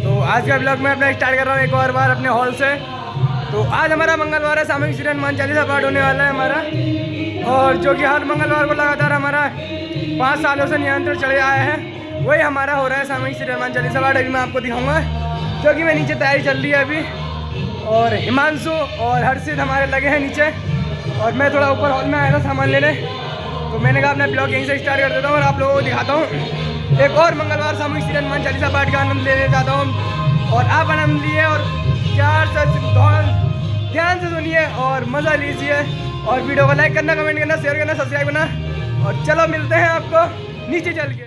तो आज का ब्लॉग मैं अपना स्टार्ट कर रहा हूँ एक और बार अपने हॉल से। तो आज हमारा मंगलवार है, सामूहिक श्री हनुमान चालीसा पाठ होने वाला है हमारा, और जो कि हर मंगलवार को लगातार हमारा 5 सालों से नियंत्रण चले आया है, वही हमारा हो रहा है सामूहिक श्री हनुमान चालीसा पाठ। अभी मैं आपको दिखाऊंगा, जो कि मैं नीचे तैयारी चल रही है अभी, और हिमांशु और हर्षित हमारे लगे हैं नीचे, और मैं थोड़ा ऊपर हॉल में आया था सामान लेने। तो मैंने कहा अपना ब्लॉग यहीं से स्टार्ट कर देता हूँ और आप लोगों को दिखाता हूँ एक और मंगलवार सामूहिक श्री हनुमान चालीसा पाठ का आनंद लेने जाता हूँ। और आप आनंद लिए और प्यार से ध्यान से सुनिए और मज़ा लीजिए, और वीडियो को लाइक करना, कमेंट करना, शेयर करना, सब्सक्राइब करना। और चलो मिलते हैं आपको नीचे चल के।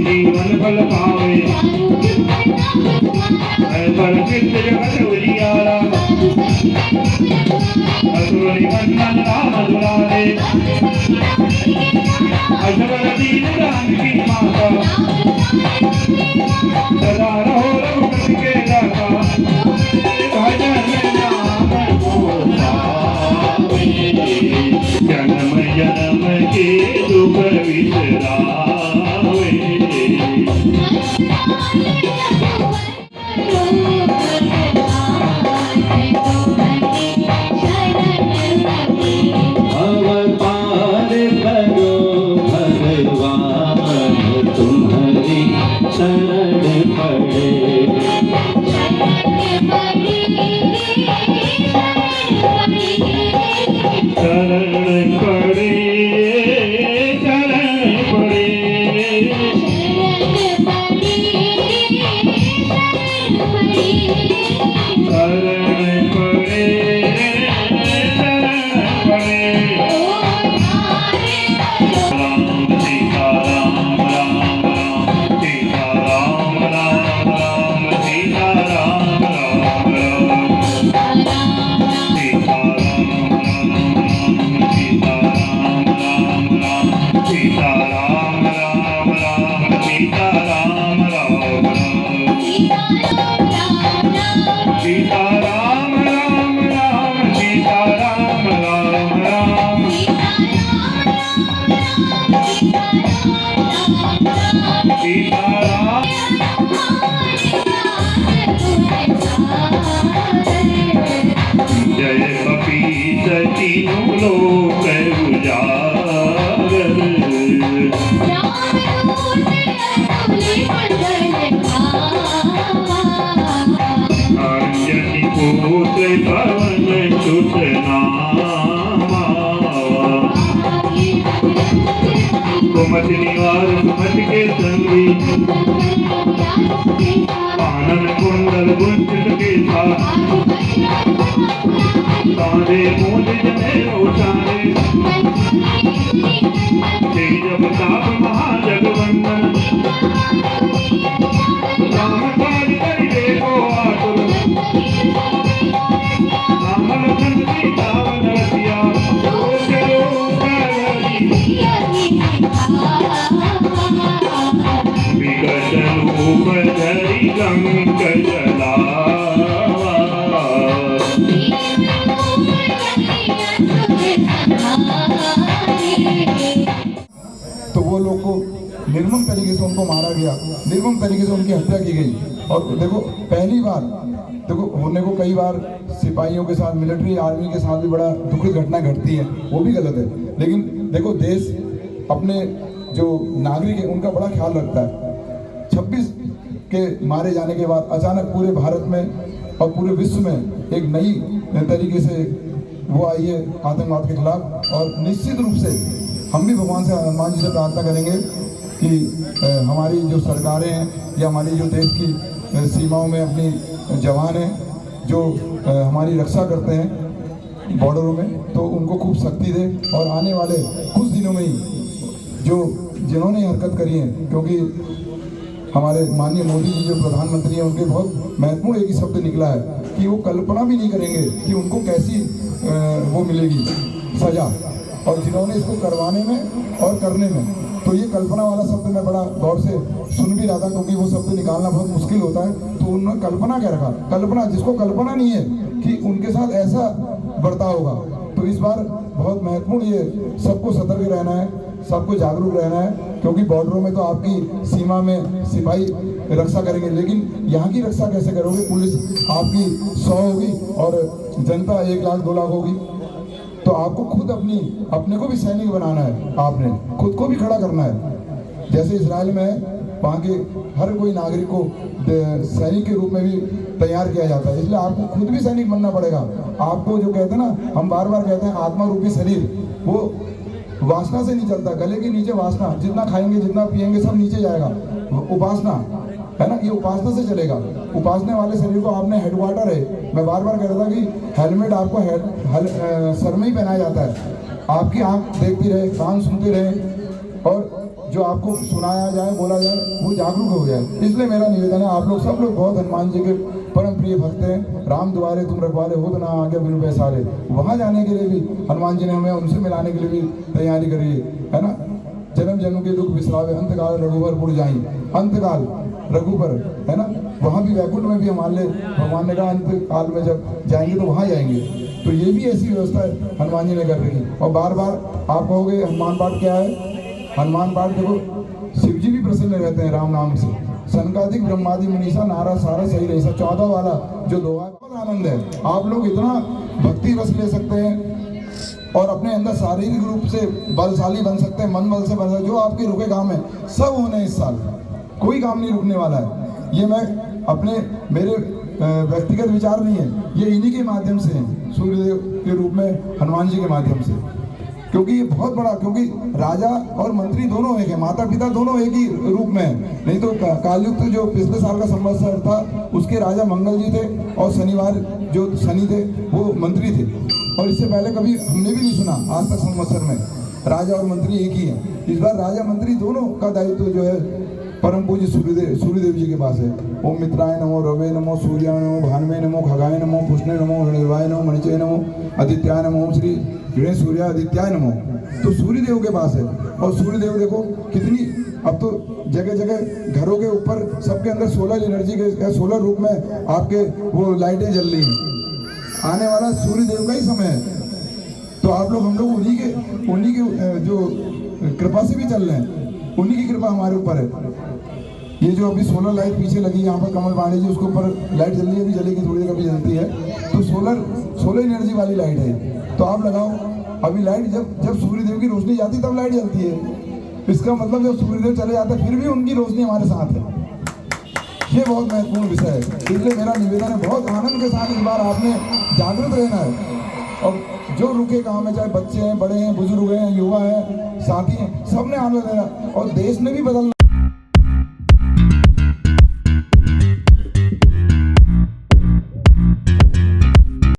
जीवन फल पावे पर जगत उजियारा असुरी वंदन राम दुलारे असवर दीन जानकी माता सदा रहो रघुपति के दाता भजन नाम को पावे जन्म जन्म के दुख विसरावे। कुमत निवार सुमत के संगी आनंद कुंडल गुंजित के साथ तारे मूंद जने उठारे तेज प्रताप महाजगवंदन राम काज करि देखो आतुर राम लखन सीता वन रसिया जो जयो करहि विकट रूप धरि गंग जलावा तो वो लोग को निर्मम तरीके से उनको मारा गया, निर्मम तरीके से उनकी हत्या की गई। और देखो पहली बार देखो होने को कई बार सिपाहियों के साथ, मिलिट्री आर्मी के साथ भी बड़ा दुखद घटना घटती है, वो भी गलत है। लेकिन देखो देश अपने जो नागरिक है उनका बड़ा ख्याल रखता है। 26 के मारे जाने के बाद अचानक पूरे भारत में और पूरे विश्व में एक नई तरीके से वो आई है आतंकवाद के खिलाफ। और निश्चित रूप से हम भी भगवान से, हनुमान जी से प्रार्थना करेंगे कि हमारी जो सरकारें हैं या हमारी जो देश की सीमाओं में अपनी जवान हैं जो हमारी रक्षा करते हैं बॉर्डरों में, तो उनको खूब शक्ति दे। और आने वाले कुछ दिनों में ही जिन्होंने हरकत करी है, क्योंकि हमारे माननीय मोदी जी जो प्रधानमंत्री हैं उनके बहुत महत्वपूर्ण एक ही शब्द निकला है कि वो कल्पना भी नहीं करेंगे कि उनको कैसी वो मिलेगी सजा, और जिन्होंने इसको करवाने में और करने में, तो ये कल्पना वाला शब्द मैं बड़ा गौर से सुन भी रहा था, क्योंकि वो शब्द निकालना बहुत मुश्किल होता है। तो उन्होंने कल्पना क्या रखा, कल्पना जिसको कल्पना नहीं है कि उनके साथ ऐसा बर्ताव होगा। तो इस बार बहुत महत्वपूर्ण ये सबको सतर्क रहना है, सबको जागरूक रहना है, क्योंकि बॉर्डरों में तो आपकी सीमा में सिपाही रक्षा करेंगे, लेकिन यहाँ की रक्षा कैसे करोगे? पुलिस आपकी 100 होगी और जनता 1 लाख 2 लाख होगी। तो आपको खुद अपने को भी सैनिक बनाना है, आपने खुद को भी खड़ा करना है। जैसे इजराइल में वहाँ के हर कोई नागरिक को सैनिक के रूप में भी तैयार किया जाता है, इसलिए आपको खुद भी सैनिक बनना पड़ेगा। आपको जो कहते हैं ना, हम बार बार कहते हैं आत्मा रूपी शरीर, वो वासना से नहीं चलता, गले के नीचे वासना, जितना खाएंगे जितना पिएंगे सब नीचे जाएगा। उपासना है ना, ये उपासना से चलेगा। उपासना वाले शरीर को आपने हेडक्वार्टर है, मैं बार बार कह रहा था कि हेलमेट आपको सर में ही पहनाया जाता है, आपकी आंख देखती रहे, कान सुनते रहे, और जो आपको सुनाया जाए, बोला जाए, वो जागरूक हो जाए। इसलिए मेरा निवेदन है, आप लोग सब लोग बहुत हनुमान जी के परम प्रिय भक्त हैं। राम द्वारे तुम रखवारे हो तो ना आगे बिनु पैसारे, वहाँ जाने के लिए भी हनुमान जी ने हमें उनसे मिलाने के लिए भी तैयारी करी है ना। जन्म जन्म के दुख बिसरावे अंतकाल रघुवर जाई, अंतकाल रघुवर है ना, वहाँ भी वैकुंठ में भी हमारे भगवान ने कहा अंत काल में जब जाएंगे तो वहाँ जाएंगे। तो ये भी ऐसी व्यवस्था हनुमान जी ने कर रखी। और बार बार आप कहोगे हनुमान पाठ क्या है? हनुमान पाठ देखो, शिव जी भी प्रसन्न रहते हैं राम नाम से। सनकादिक ब्रह्मादि मनीषा नारा सारा सही रही, 14 वाला जो दोहा, बहुत आनंद है। आप लोग इतना भक्ति रस ले सकते हैं और अपने अंदर शारीरिक रूप से बलशाली बन सकते हैं, मन बल से बन सकते हैं। जो आपके रुके काम है सब होने इस साल, कोई काम नहीं रुकने वाला है। ये मैं अपने मेरे व्यक्तिगत विचार नहीं है, ये इन्हीं के माध्यम से हैं, सूर्यदेव के रूप में हनुमान जी के माध्यम से। क्योंकि ये बहुत बड़ा, क्योंकि राजा और मंत्री दोनों एक है, माता पिता दोनों एक ही रूप में है। नहीं तो कालयुक्त जो पिछले साल का संवत्सर था उसके राजा मंगल जी थे और शनिवार जो शनि थे वो मंत्री थे। और इससे पहले कभी हमने भी नहीं सुना आज तक संवत्सर में राजा और मंत्री एक ही है। इस बार राजा मंत्री दोनों का दायित्व जो है परम पूज्य सूर्यदेव जी के पास है। ओम मित्राय नमो, रवे नमो, सूर्याय नमो, भानवे नमो, खगाय नमो, पुष्णे नमो, गणदेवाय नमो, मणिचय नमो, आदित्याय नमो, श्री गणेश सूर्य आदित्याय नमो। तो सूर्यदेव के पास है। और सूर्यदेव देखो कितनी, अब तो जगह जगह घरों के ऊपर सबके अंदर सोलर एनर्जी के, सोलर रूप में आपके वो लाइटें जल रही हैं। आने वाला सूर्यदेव का ही समय है। तो आप लोग, हम लोग उन्हीं के जो कृपा से भी चल रहे हैं, उन्हीं की कृपा हमारे ऊपर है। ये जो अभी सोलर लाइट पीछे लगी यहाँ पर कमल पांडे जी, उसके ऊपर लाइट जल रही है, अभी जलेगी, थोड़ी देर अभी जलती है। तो सोलर एनर्जी वाली लाइट है। तो आप लगाओ, अभी लाइट जब सूर्यदेव की रोशनी जाती तब लाइट जलती है। इसका मतलब जब सूर्यदेव चले जाते हैं फिर भी उनकी रोशनी हमारे साथ है। ये बहुत महत्वपूर्ण विषय है। इसलिए मेरा निवेदन है, बहुत आनंद के साथ इस बार आपने जागृत रहना है। और जो रुके गांव में, चाहे बच्चे हैं, बड़े हैं, बुजुर्ग हैं, युवा हैं, साथी हैं, सबने आनंद लेना और देश ने भी बदलना।